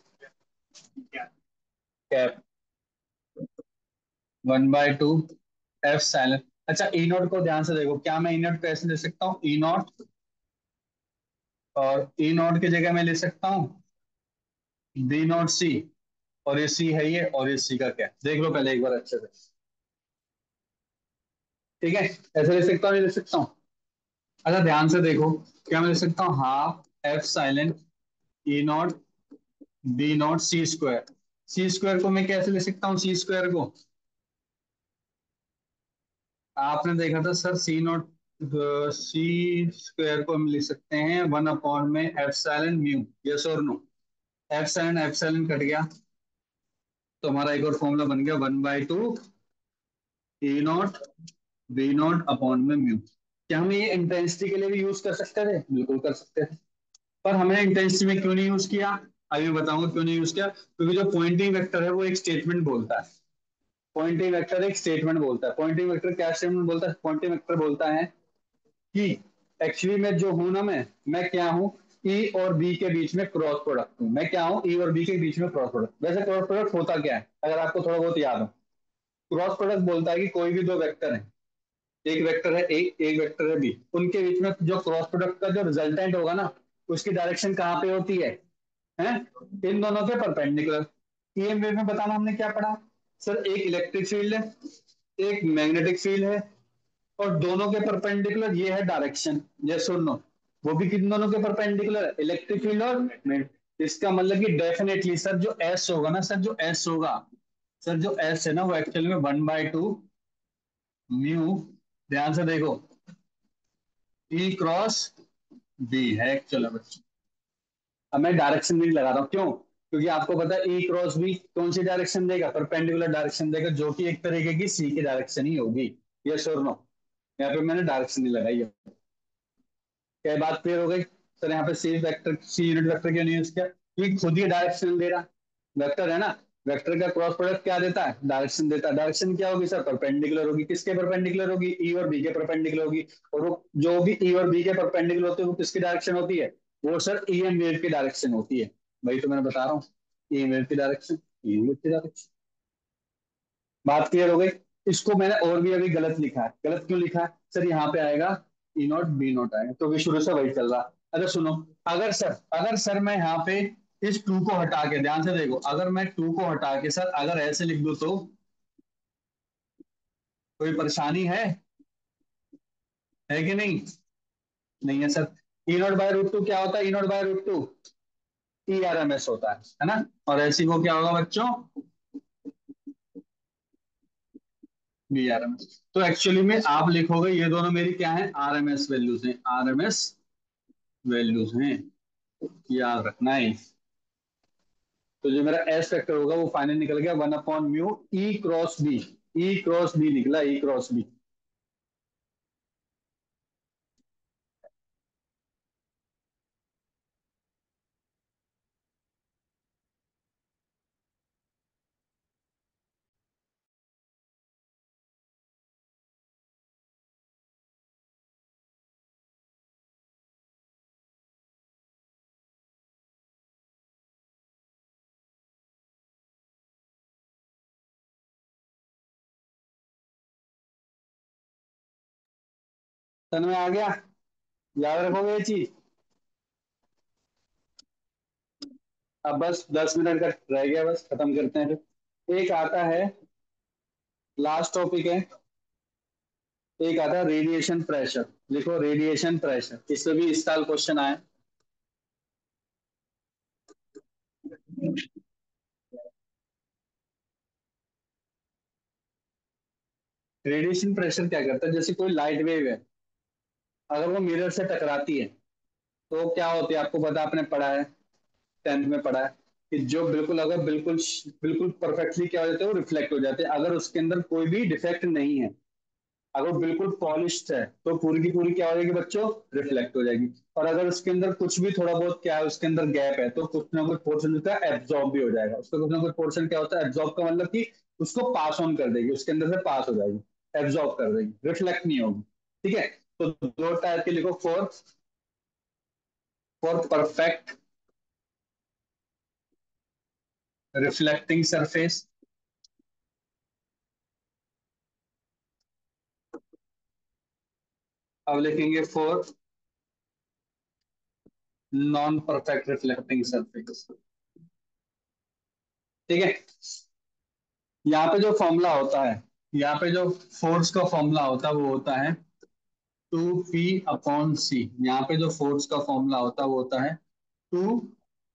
Speaker 1: Cap 1/2 F silent. अच्छा, ई नॉट को ध्यान से देखो, क्या मैं ई नॉट को ऐसे ले सकता हूँ? ई नॉट, और ई नॉट की जगह मैं ले सकता हूँ बी नॉट सी। और ये सी है ये, और ये सी का क्या, देख लो पहले एक बार अच्छे से। ठीक है, ऐसे ले सकता हूँ, नहीं ले सकता हूँ? अच्छा ध्यान से देखो, क्या मैं ले सकता हूँ? Half epsilon E not B not C square. C square को मैं कैसे ले सकता हूँ? सी स्क्वायर को आपने देखा था सर, सी स्क्वायर को हम लिख सकते हैं 1 में एफ साइलेंट म्यू। यस और नो? एफ साइलेंट कट गया, तो हमारा एक और फॉर्मूला बन गया 1/2 ए नॉट बी नॉट अपॉन में म्यू। क्या हम ये इंटेंसिटी के लिए भी यूज कर सकते थे? बिल्कुल कर सकते थे। पर हमने इंटेंसिटी में क्यों नहीं यूज किया? अभी मैं बताऊंगा क्यों नहीं यूज किया। क्योंकि जो पॉइंटिंग वेक्टर है वो एक स्टेटमेंट बोलता है। पॉइंटिंग वेक्टर एक स्टेटमेंट बोलता है। पॉइंटिंग वेक्टर क्या स्टेटमेंट बोलता है? पॉइंटिंग वेक्टर बोलता है कि एक्चुअली मैं जो हूं ना, मैं क्या हूं? ई और बी के बीच में क्रॉस प्रोडक्ट हूं। मैं क्या हूं? ई और बी के बीच में क्रॉस प्रोडक्ट। वैसे क्रॉस प्रोडक्ट होता क्या है, अगर आपको थोड़ा बहुत याद हो? क्रॉस प्रोडक्ट बोलता है कि कोई भी दो वेक्टर है, एक वेक्टर है ए, एक वेक्टर है बी, उनके बीच में जो क्रॉस प्रोडक्ट का जो रिजल्टेंट होगा ना, उसकी डायरेक्शन कहाँ पे होती है? हैं? इन दोनों के परपेंडिकुलर। ईएम वेव में बताना हमने क्या पढ़ा? सर एक इलेक्ट्रिक फील्ड है, एक मैग्नेटिक फील्ड है, और दोनों के परपेंडिकुलर ये है डायरेक्शन। ये सुन लो, वो भी किन दोनों के परपेंडिकुलर? इलेक्ट्रिक फील्ड और इसका मतलब कि डेफिनेटली सर जो एस होगा ना, सर जो एस है ना, वो एक्चुअली में 1/2 म्यू, ध्यान से देखो, ई क्रॉस बी है एक्चुअल बच्चों। अब मैं डायरेक्शन भी लगा रहा हूँ, क्यों? क्योंकि आपको पता है ई क्रॉस बी कौन सी डायरेक्शन देगा? परपेंडिकुलर डायरेक्शन देगा, जो कि एक तरीके की सी की डायरेक्शन ही होगी। ये और नो, यहाँ पे मैंने डायरेक्शन नहीं लगाई है। क्या बात क्लियर हो गई? सर यहाँ पे सी वेक्टर, सी यूनिट वेक्टर क्यों नहीं यूज किया? क्योंकि खुद ही डायरेक्शन दे रहा। वेक्टर है ना, वेक्टर का क्रॉस प्रोडक्ट क्या देता है? डायरेक्शन देता है। डायरेक्शन क्या होगी सर? परपेंडिकुलर होगी। किसके परपेंडिकुलर होगी? ई और बी के परपेंडिकुलर होगी। और वो जो भी ई और बी के परपेंडिकुलर होते हैं वो किसकी डायरेक्शन होती है? वो सर ई एम वेव की डायरेक्शन होती है। वही तो मैंने बता रहा हूँ, ई एम वेव की डायरेक्शन, ई एम वेव की डायरेक्शन। बात क्लियर हो गई? इसको मैंने और भी अभी गलत लिखा है। गलत क्यों लिखा है सर? यहाँ पे आएगा ई नॉट बी नॉट आएगा, तो भी शुरू से वही चल रहा। अगर सुनो, अगर सर मैं यहाँ पे इस टू को हटा के, ध्यान से देखो, अगर मैं टू को हटा के सर अगर ऐसे लिख दूं तो कोई परेशानी है कि नहीं? नहीं है sir. E naught by root two क्या होता है? E naught by root two E R M S होता है ना? और ऐसी को क्या होगा बच्चों? B R M S. तो एक्चुअली में आप लिखोगे ये दोनों मेरी क्या है? आर एम एस वैल्यूज हैं, आर एम एस वैल्यूज हैं, याद रखना है। तो जो मेरा एस फैक्टर होगा वो फाइनल निकल गया 1/म्यू ई क्रॉस बी। ई क्रॉस बी निकला, ई क्रॉस बी। तन में आ गया? याद रखोगे ये चीज? अब बस 10 मिनट का रह गया, बस खत्म करते हैं फिर। एक आता है, लास्ट टॉपिक है, एक आता है रेडिएशन प्रेशर। लिखो रेडिएशन प्रेशर, इसमें भी इस साल क्वेश्चन आए। रेडिएशन प्रेशर क्या करता है? जैसे कोई लाइट वेव है, अगर वो मिरर से टकराती है तो क्या होती है? आपको पता, आपने पढ़ा है, 10th में पढ़ा है कि जो बिल्कुल, अगर बिल्कुल बिल्कुल परफेक्टली क्या हो जाते हैं, वो रिफ्लेक्ट हो जाते हैं। अगर उसके अंदर कोई भी डिफेक्ट नहीं है, अगर वो बिल्कुल पॉलिश्ड है, तो पूरी की पूरी क्या हो जाएगी बच्चों? रिफ्लेक्ट हो जाएगी। और अगर उसके अंदर कुछ भी थोड़ा बहुत क्या है, उसके अंदर गैप है, तो कुछ ना कुछ पोर्शन उसका एब्जॉर्ब भी हो जाएगा। उसका कुछ ना कुछ पोर्शन क्या होता है? एब्जॉर्ब का मतलब कि उसको पास ऑन कर देगी, उसके अंदर से पास हो जाएगी, एब्जॉर्ब कर देगी, रिफ्लेक्ट नहीं होगी। ठीक है? तो दो टाइप के लिखो, फॉर परफेक्ट रिफ्लेक्टिंग सरफेस। अब लिखेंगे for non perfect reflecting surface. ठीक है? यहाँ पे जो फॉर्मूला होता है, यहाँ पे जो फोर्स का फॉर्मूला होता है वो होता है 2p/c। यहाँ पे जो फोर्स का फॉर्मूला होता है वो होता है टू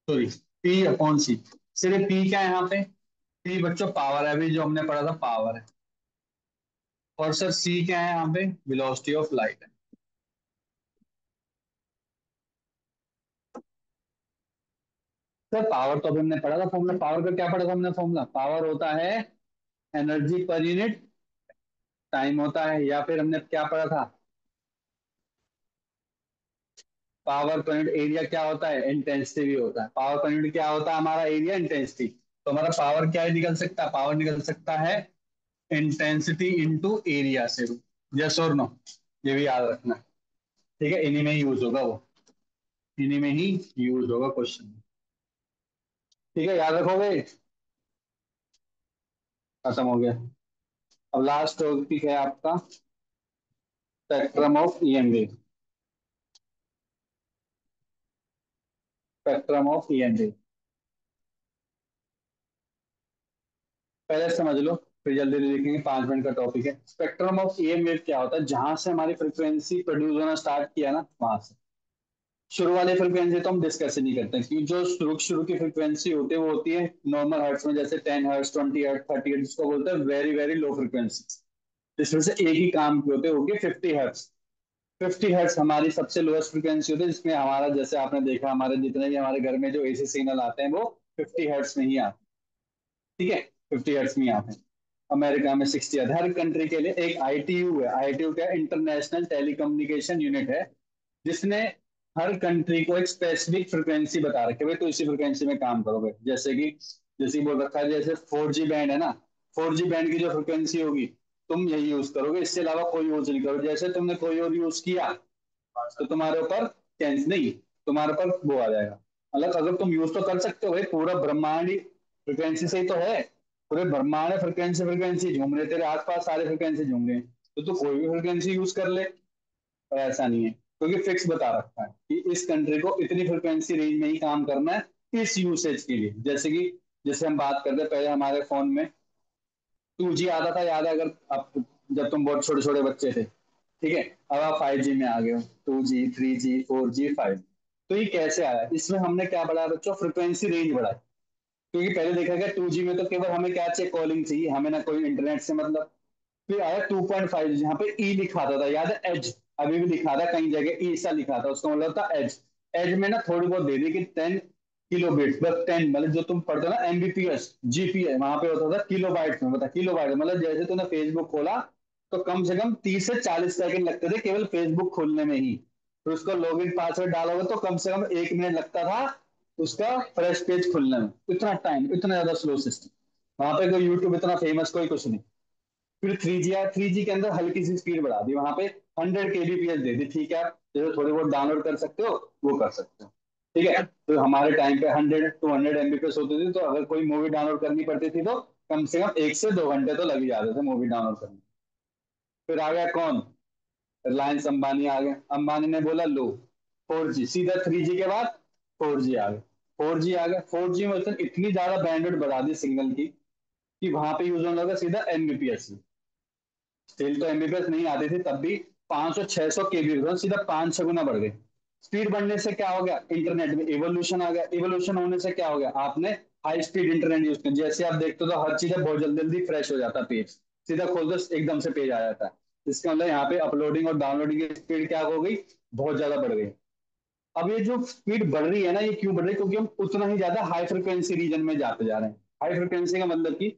Speaker 1: सॉरी p/c। सिर्फ p क्या है यहाँ पे? p बच्चों पावर है, अभी जो हमने पढ़ा था पावर है। और सर c क्या है यहाँ पे? वेलोसिटी ऑफ लाइट है। सर पावर तो अभी हमने पढ़ा था फॉर्मूला, पावर का क्या पढ़ा था हमने फॉर्मूला? पावर होता है एनर्जी पर यूनिट टाइम होता है, या फिर हमने क्या पढ़ा था? पावर पर यूनिट एरिया क्या होता है? इंटेंसिटी भी होता है। पावर पर यूनिट क्या होता है? हमारा एरिया, इंटेंसिटी। तो हमारा पावर क्या निकल सकता है? पावर निकल सकता है इंटेंसिटी इंटू एरिया से। यस और नो? ये भी याद रखना। ठीक है, इन्हीं में ही यूज होगा वो, इन्हीं में ही यूज होगा क्वेश्चन। ठीक है, याद रखोगे? खत्म हो गया। अब लास्ट टॉपिक है आपका spectrum of EMV. Spectrum of EMV पहले समझ लो, फिर जल्दी जल्दी लिखेंगे, 5 मिनट का टॉपिक है। स्पेक्ट्रम ऑफ ईएम वेव क्या होता है? जहां से हमारी फ्रिक्वेंसी प्रोड्यूस होना स्टार्ट किया ना, वहां से शुरू वाली फ्रिक्वेंसी तो हम डिस्कस ही नहीं करते, क्योंकि जो शुरू शुरू की फ्रिक्वेंसी होती है वो होती है नॉर्मल हर्ट्स में, जैसे 10 हर्ट्स, 20 हर्ट्स, 30 हर्ट्स, जिसको बोलते हैं वेरी वेरी लो फ्रिक्वेंसी। जिसमें से एक ही काम की होते होगी 50 हर्ट्स। 50 हर्ट्स हमारी सबसे लोएस्ट फ्रिक्वेंसी होती है, जिसमें हमारा, जैसे आपने देखा, हमारे जितने भी हमारे घर में जो एसी सिग्नल आते हैं वो 50 हर्ट्स में ही आते हैं। ठीक है, 50 हर्ट्ज में यहाँ पे। अमेरिका में 60 हर्ट्ज। हर कंट्री के लिए एक आईटीयू है। आईटीयू क्या? इंटरनेशनल टेलीकम्युनिकेशन यूनिट है, जिसने हर कंट्री को एक स्पेसिफिक फ्रिक्वेंसी बता रखी है, भाई तो इसी फ्रिक्वेंसी में काम करोगे। जैसे कि बोल रखा है, जैसे 4G बैंड है ना, 4G बैंड की जो फ्रिक्वेंसी होगी तुम यही यूज करोगे, इसके अलावा कोई यूज नहीं करोगे। जैसे तुमने कोई और यूज किया तो तुम्हारे ऊपर कैंस नहीं, तुम्हारे ऊपर वो आ जाएगा। मतलब अगर तुम यूज तो कर सकते हो भाई, पूरा ब्रह्मांड फ्रिक्वेंसी से ही तो है। पूरे ब्रह्मांड में फ्रिक्वेंसी फ्रिक्वेंसी झूम रहे, तेरे आसपास सारे फ्रिक्वेंसी झूम रहे हैं, तो तू कोई भी फ्रिक्वेंसी यूज कर ले। पर ऐसा नहीं है, क्योंकि फिक्स बता रखा है कि इस कंट्री को इतनी फ्रिक्वेंसी रेंज में ही काम करना है इस यूसेज के लिए। जैसे हम बात करते हैं, पहले हमारे फोन में 2G आता था, याद है? अगर अब, जब तुम बहुत छोटे छोटे बच्चे थे, ठीक है, अब आप 5G में आ गए हो, 2G, 3G, 4G, 5। तो ये कैसे आया? इसमें हमने क्या बढ़ाया बच्चों? फ्रिक्वेंसी रेंज बढ़ाई। क्योंकि पहले देखा गया 2G में तो केवल हमें क्या चाहिए? कॉलिंग चाहिए, हमें ना कोई इंटरनेट से मतलब। फिर आया 2.5, जहाँ पे ई लिखाता था, याद है? एज। अभी भी लिखा था कई जगह ई सा लिखा था, उसका मतलब था एज। एज में ना थोड़ी बहुत दे दी कि 10 किलोबिट, बस 10, मतलब जो तुम पढ़ते हो ना एमबीपीएस जीपीएस, वहां पे होता था किलो बाइट में। बता, किलो बाइट मतलब जैसे तूने फेसबुक खोला तो कम से कम 30 से 40 सेकंड लगते थे केवल फेसबुक खोलने में ही। तो उसको लॉगिन पासवर्ड डालोगे तो कम से कम 1 मिनट लगता था उसका फ्रेश पेज खुलने में। इतना टाइम, इतना ज्यादा स्लो सिस्टम। वहां पे कोई यूट्यूब इतना फेमस, कोई कुछ नहीं। फिर 3G आया, 3G के अंदर हल्की सी स्पीड बढ़ा दी, वहां पे 100 kbps दे दी। ठीक है, जैसे थोड़ी बहुत डाउनलोड कर सकते हो वो कर सकते हो। ठीक है, तो हमारे टाइम पे 100 to 100 Mbps होती थी, तो अगर कोई मूवी डाउनलोड करनी पड़ती थी तो कम से कम 1 से 2 घंटे तो लग ही जाते थे मूवी डाउनलोड करने। फिर आ गया कौन? रिलायंस अंबानी आ गए। अंबानी ने बोला लो 4G, सीधा 3G के बाद 4G आ गया। 4G आ गया, 4G में उसने इतनी ज्यादा बैंडविड्थ बढ़ा दी सिग्नल की कि वहां पे यूज होने लगा सीधा एमबीपीएस। स्टिल तो एमबीपीएस नहीं आती थी तब भी, 500 600 kbps, सीधा 5 6 गुना बढ़ गई। स्पीड बढ़ने से क्या हो गया? इंटरनेट में इवोल्यूशन आ गया। इवोल्यूशन होने से क्या हो गया? आपने हाई स्पीड इंटरनेट यूज किया। जैसे आप देखते हो तो हर चीज बहुत जल्दी जल्दी फ्रेश हो जाता है पेज, सीधा खोल दो एकदम से पेज आ जाता है। इसका मतलब यहाँ पे अपलोडिंग और डाउनलोडिंग की स्पीड क्या हो गई? बहुत ज्यादा बढ़ गई। अब ये जो स्पीड बढ़ रही है ना, ये क्यों बढ़ रही है? क्योंकि हम उतना ही ज्यादा हाई फ्रिक्वेंसी रीजन में जाते जा रहे हैं। हाई फ्रिक्वेंसी का मतलब कि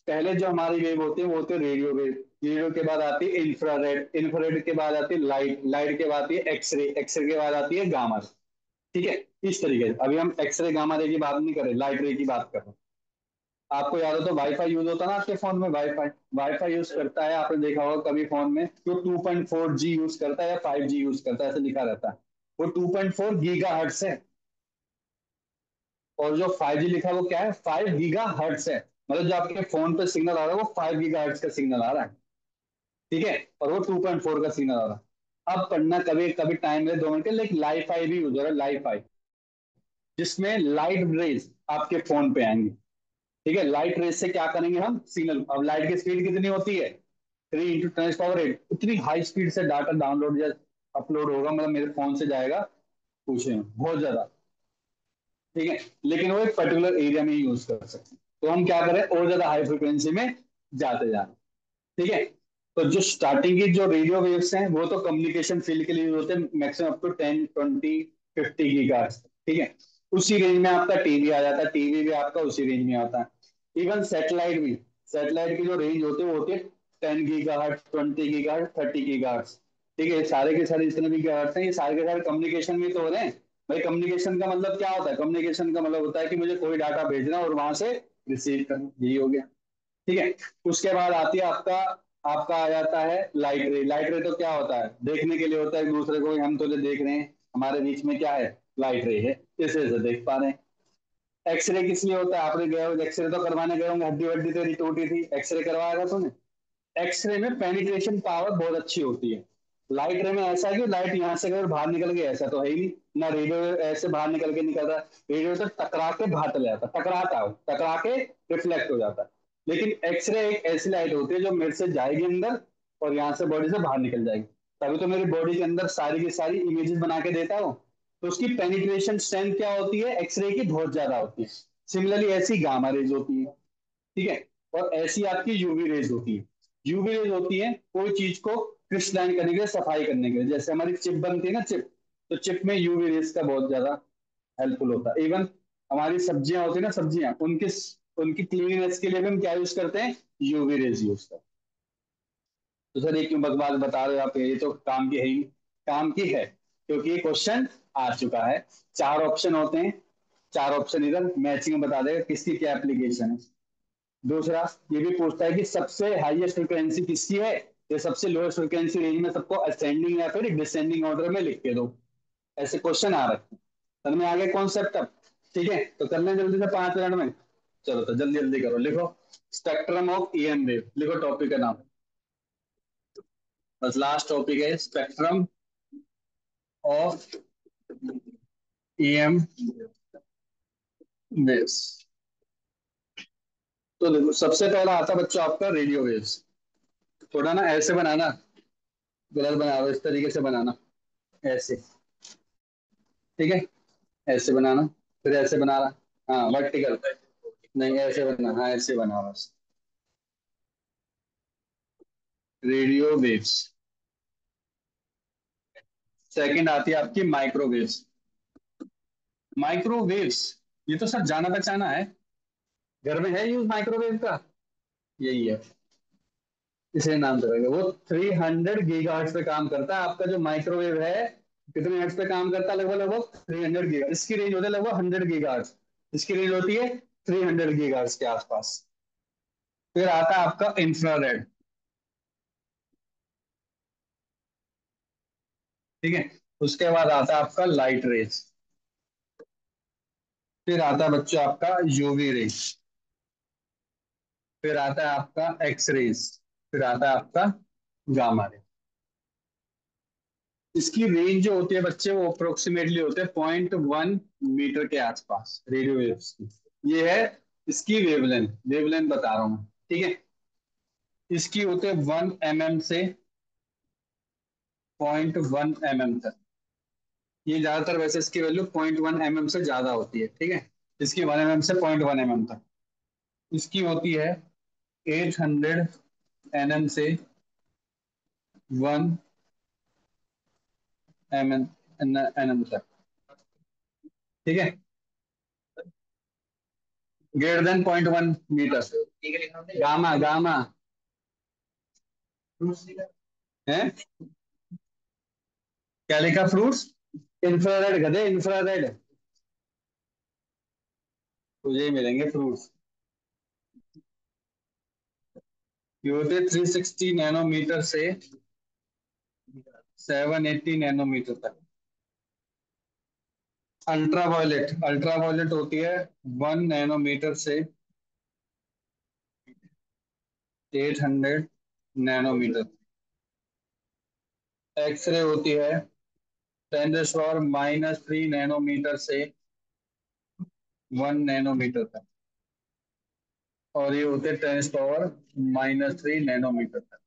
Speaker 1: पहले जो हमारी वेव होती है वो होती है रेडियो वेव। रेडियो के बाद आती है इंफ्रारेड, इंफ्रारेड के बाद आती है लाइट, लाइट के बाद आती है एक्सरे, एक्सरे के बाद आती है गामा। ठीक है, इस तरीके से। अभी हम एक्सरे गामा रे की बात नहीं कर रहे, लाइट रे की बात कर रहे हैं। आपको याद हो तो वाईफाई यूज होता है ना आपके फोन में? वाईफाई, वाईफाई यूज करता है, आपने देखा होगा कभी फोन में, तो 2.4G यूज करता है या 5G यूज करता है, ऐसे लिखा रहता है। वो 2.4 GHz है। और जो 5G लिखा है वो क्या है? 5 GHz है। मतलब जो आपके फोन पे सिग्नल आ रहा है वो 5 GHz का सिग्नल आ रहा है। ठीक है, और वो 2.4 का सिग्नल आ रहा है। अब पढ़ना, कभी कभी टाइम ले 2 मिनट के, लेकिन लाइफ फाई भी यूज हो रहा है, लाइफ फाई, जिसमें लाइट रेज आपके फोन पे आएंगी। ठीक है, लाइट रेज से क्या करेंगे हम? सिग्नल। अब लाइट की स्पीड कितनी होती है? 3 × 10⁸ इतनी हाई स्पीड से डाटा डाउनलोड या अपलोड होगा, मतलब मेरे फोन से जाएगा, पूछे बहुत ज्यादा। ठीक है, लेकिन वो एक पर्टिकुलर एरिया में ही यूज कर सकते हैं। तो हम क्या करें? और ज्यादा हाई फ्रिक्वेंसी में जाते जाए। ठीक है, तो जो स्टार्टिंग की जो रेडियो वेव्स हैं वो तो कम्युनिकेशन फील्ड के लिए यूज होते हैं, मैक्सिमम अप टू 10 20 50 गीगाहर्ट्ज। ठीक है, उसी रेंज में आपका टीवी आ जाता है, टीवी भी आपका उसी रेंज में आता है। इवन सैटेलाइट भी, सैटेलाइट की जो रेंज होती है वो होती है 10 गीगाहर्ट्ज, 20 गीगाहर्ट्ज, 30 गीगाहर्ट्ज। ठीक है, सारे के सारे जितने भी गीगाहर्ट्ज हैं ये सारे के सारे कम्युनिकेशन में तो हो रहे हैं। भाई कम्युनिकेशन का मतलब क्या होता है? कम्युनिकेशन का मतलब होता है कि मुझे कोई डाटा भेजना और वहां से रिसीव करना, यही हो गया। ठीक है। उसके बाद आती है आपका, आपका आ जाता है लाइट रे। लाइट रे तो क्या होता है? देखने के लिए होता है एक दूसरे को, हम तो जो देख रहे हैं हमारे बीच में क्या है? लाइट रे है, इसे से देख पा रहे हैं। एक्सरे किस लिए होता है? आपने गए हो एक्सरे तो करवाने गए होंगे, हड्डी वड्डी तेरी टूटी थी, एक्सरे करवाया था तूने। एक्सरे में पेनिट्रेशन पावर बहुत अच्छी होती है। लाइट रे में ऐसा है कि लाइट यहाँ से अगर बाहर निकल गई, ऐसा तो है ही नहीं ना, रेडियो ऐसे बाहर निकल के निकल रहा है। रेडियो से टकरा के बाहर चला जाता है, टकराता है, टकरा के रिफ्लेक्ट हो जाता है। लेकिन एक्सरे एक ऐसी लाइट होती है जो मेरे से जाएगी अंदर और यहाँ से बॉडी से बाहर निकल जाएगी। तभी तो मेरी बॉडी के अंदर सारी की सारी इमेजेस बना के देता हूँ। तो उसकी पेनिट्रेशन स्ट्रेंथ क्या होती है? एक्सरे की बहुत ज्यादा होती है। सिमिलरली ऐसी गामा रेज होती है। ठीक है। और ऐसी आपकी यूवी रेज होती है। यूवी रेज होती है कोई चीज को क्रिस्टलाइन करने के लिए, सफाई करने के लिए। जैसे हमारी चिप बनती है ना, चिप, तो चिप में यूवी रेज का बहुत ज्यादा हेल्पफुल होता है। इवन हमारी सब्जियां होती है ना, सब्जियां, उनकी उनकी क्लीननेस के लिए भी हम क्या यूज करते हैं? यूवी रेज यूज करते हैं। तो सर ये क्यों बकवास बता रहे हो आप? ये तो काम की है ही। काम की है क्योंकि ये क्वेश्चन आ चुका है। चार ऑप्शन होते हैं, चार ऑप्शन इधर मैचिंग बता देगा किसकी क्या एप्लीकेशन है। दूसरा, ये भी पूछता है कि सबसे हाईएस्ट फ्रिक्वेंसी किसकी है, या सबसे लोएस्ट फ्रिक्वेंसी रेंज में सबको असेंडिंग या फिर डिसेंडिंग ऑर्डर में लिख के दो। ऐसे क्वेश्चन आ रखे हैं। समझ में आ गया कॉन्सेप्ट अब? ठीक है, तो कर लें जल्दी से 5 मिनट में। चलो तो जल्दी जल्दी करो, लिखो स्पेक्ट्रम ऑफ ईएम वेव, लिखो टॉपिक का नाम। बस लास्ट टॉपिक है स्पेक्ट्रम ऑफ ईएम वेव्स। तो देखो सबसे पहला आता है बच्चों आपका रेडियो वेव्स। थोड़ा ना ऐसे बनाना, गलत बना रहा हो, इस तरीके से बनाना, ऐसे। ठीक है, ऐसे बनाना, फिर ऐसे बना रहा, हाँ वर्टिकल, नहीं ऐसे बना, हाँ ऐसे बना बस। Radio waves. सेकंड आती है आपकी माइक्रोवेव्स। माइक्रोवेव्स, ये तो सब जाना पहचाना है, घर में है यूज माइक्रोवेव का, यही है, इसे नाम तो रहेगा। वो 300 गीगाहर्ट्ज पे काम करता है। आपका जो माइक्रोवेव है कितने हर्ट्ज पे काम करता है? लगभग लगभग 300 गीगा। इसकी रेंज होती है लगभग 100 गीगाहर्ट्ज। इसकी रेंज होती है 300 गीगाहर्ट्ज के आसपास। फिर आता है आपका इंफ्रारेड। ठीक है। उसके बाद आता है आपका लाइट रेज। फिर आता है बच्चों आपका यूवी रेज। फिर आता है आपका एक्स रेज। फिर आता है आपका गामा रे। इसकी रेंज जो होती है बच्चे वो अप्रोक्सीमेटली होते हैं 0.1 मीटर के आसपास, रेडियो वेव्स की। ये है इसकी वेवलेंथ, वेवलेंथ बता रहा हूँ। ठीक है। इसकी होते हैं 1 mm से 0.1 mm तक। ये ज्यादातर वैसे इसकी वैल्यू 0.1 mm से ज्यादा होती है। ठीक है। इसकी 1 mm से 0.1 mm तक। इसकी होती है 800 nm से 1 mm तक। ठीक है। Greater than 0.1 metre. Gamma, gamma है। क्या लिखा? फ्रूट्स? इंफ्रारेड गधे, इंफ्रारेड तुझे ही मिलेंगे फ्रूट्स। ये होते 360 नैनोमीटर से 780 नैनोमीटर तक। अल्ट्रावायलेट, अल्ट्रावायलेट होती है 1 नैनोमीटर से 800 नैनोमीटर। एक्सरे होती है 10⁻³ नैनोमीटर से 1 नैनोमीटर तक। और ये होते 10⁻³ नैनोमीटर तक।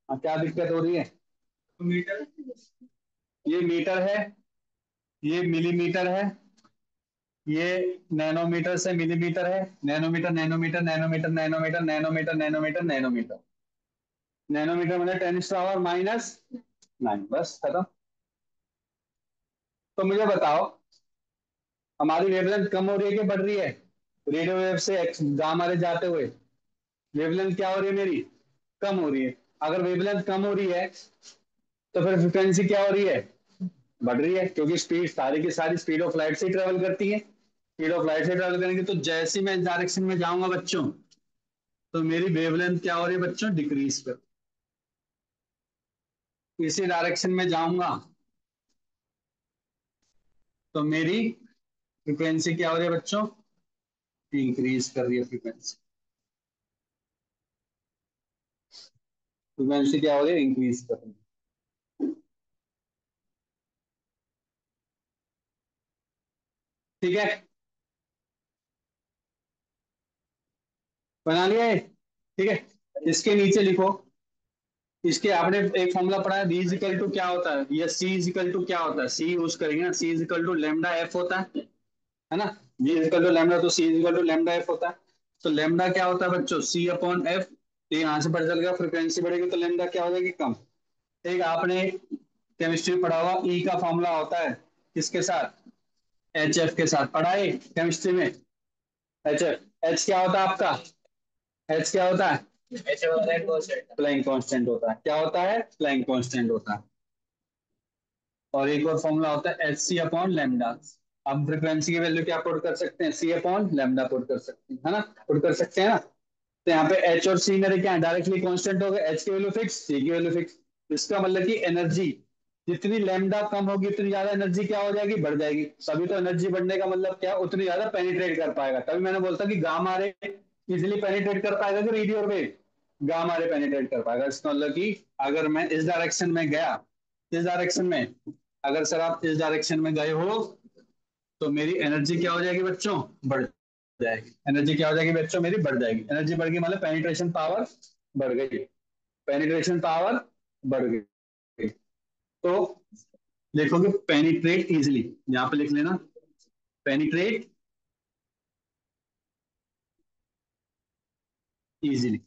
Speaker 1: हाँ, क्या दिक्कत हो रही है? मीटर, ये मीटर है, ये मिलीमीटर है, ये नैनोमीटर से मिलीमीटर है, nanometre, nanometre, nanometre, nanometre, nanometre, nanometre, nanometre. Nanometre मतलब 10⁻⁹ बस खत्म। तो मुझे बताओ हमारी वेवलेंथ कम हो रही है कि बढ़ रही है? रेडियो वेव से गामा रे जाते हुए वेवलेंथ क्या हो रही है मेरी? कम हो रही है। अगर वेवलेंथ कम हो रही है तो फिर फ्रिक्वेंसी क्या हो रही है? बढ़ रही है, क्योंकि स्पीड सारी की सारी स्पीड ऑफ लाइट से ट्रेवल करती है। स्पीड ऑफ लाइट से ट्रेवल करेंगे तो जैसे ही मैं इस डायरेक्शन में जाऊंगा बच्चों, तो मेरी वेवलेंथ क्या हो रही है बच्चों? डिक्रीज कर। इसी डायरेक्शन में जाऊंगा तो मेरी फ्रिक्वेंसी क्या हो रही है बच्चों? इंक्रीज कर रही है फ्रिक्वेंसी। फ्रिक्वेंसी क्या हो रही है? इंक्रीज कर रही है। ठीक है, बना लिया है? ठीक है, इसके नीचे लिखो। इसके आपने एक फॉर्मूला पढ़ा है, बी इजिकल टू क्या होता है, या सी इजिकल टू क्या होता है? सी यूज करेंगे ना, सी इजिकल टू लेमडा एफ होता है ना। बी इजिकल टू लेमडा, तो सी इजिकल टू लेमडा एफ होता है। तो लेमडा क्या होता है बच्चों? सी अपॉन एफ। तो यहाँ से पता चल गया फ्रिक्वेंसी बढ़ेगी तो लेमडा क्या हो जाएगी? कम। ठीक, आपने केमिस्ट्री पढ़ा हुआ, ई का फॉर्मूला होता है किसके साथ? एच एफ के साथ। पढ़ा है केमिस्ट्री में? एच एफ, एच क्या होता है आपका? एच क्या होता है? फ्लाइंग कांस्टेंट होता है। क्या होता है? फ्लाइंग कांस्टेंट होता है। और एक और फॉर्मूला होता है एच सी अपॉन लेमडा। हम फ्रिक्वेंसी की वैल्यू क्या पुट कर सकते हैं? सी अपॉन लेमडा पुट कर सकते हैं, है ना। पुट कर सकते हैं ना। तो यहाँ पे एच और सी मेरे क्या डायरेक्टली कांस्टेंट हो गए, एच की वैल्यू फिक्स, सी की वैल्यू फिक्स। इसका मतलब कि एनर्जी जितनी लैम्डा कम होगी उतनी ज्यादा एनर्जी क्या हो जाएगी? बढ़ जाएगी। तभी तो एनर्जी बढ़ने का मतलब क्या, उतनी ज्यादा पेनिट्रेट कर पाएगा। तभी मैंने बोलता कि गामा रे इजिली पेनिट्रेट कर पाएगा कि radio wave? Gamma ray penetrate कर पाएगा। इसका मतलब कि अगर मैं इस डायरेक्शन में गया, इस डायरेक्शन में, अगर सर आप इस डायरेक्शन में गए हो तो मेरी एनर्जी क्या हो जाएगी बच्चों? बढ़ जाएगी। एनर्जी क्या हो जाएगी बच्चों? मेरी बढ़ जाएगी। एनर्जी बढ़ गई मतलब पेनिट्रेशन पावर बढ़ गई। पेनिट्रेशन पावर बढ़ गई। तो लिखोगे पेनिट्रेट इजिली, यहां पे लिख लेना पेनिट्रेट इजिली।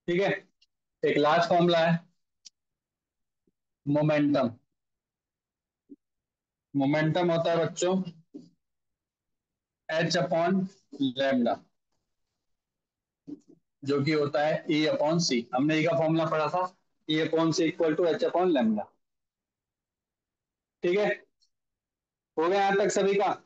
Speaker 1: ठीक है, एक लास्ट फॉर्मूला है, मोमेंटम। मोमेंटम होता है बच्चों एच अपॉन लैम्डा, जो कि होता है ई अपॉन सी। हमने ई का फॉर्मूला पढ़ा था, E upon C equal to H upon lambda. ठीक है, हो गया यहां तक सभी का?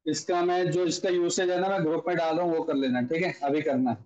Speaker 1: इसका मैं जो इसका यूसेज है ना, मैं ग्रुप में डाल रहा हूँ, वो कर लेना। ठीक है, अभी करना है।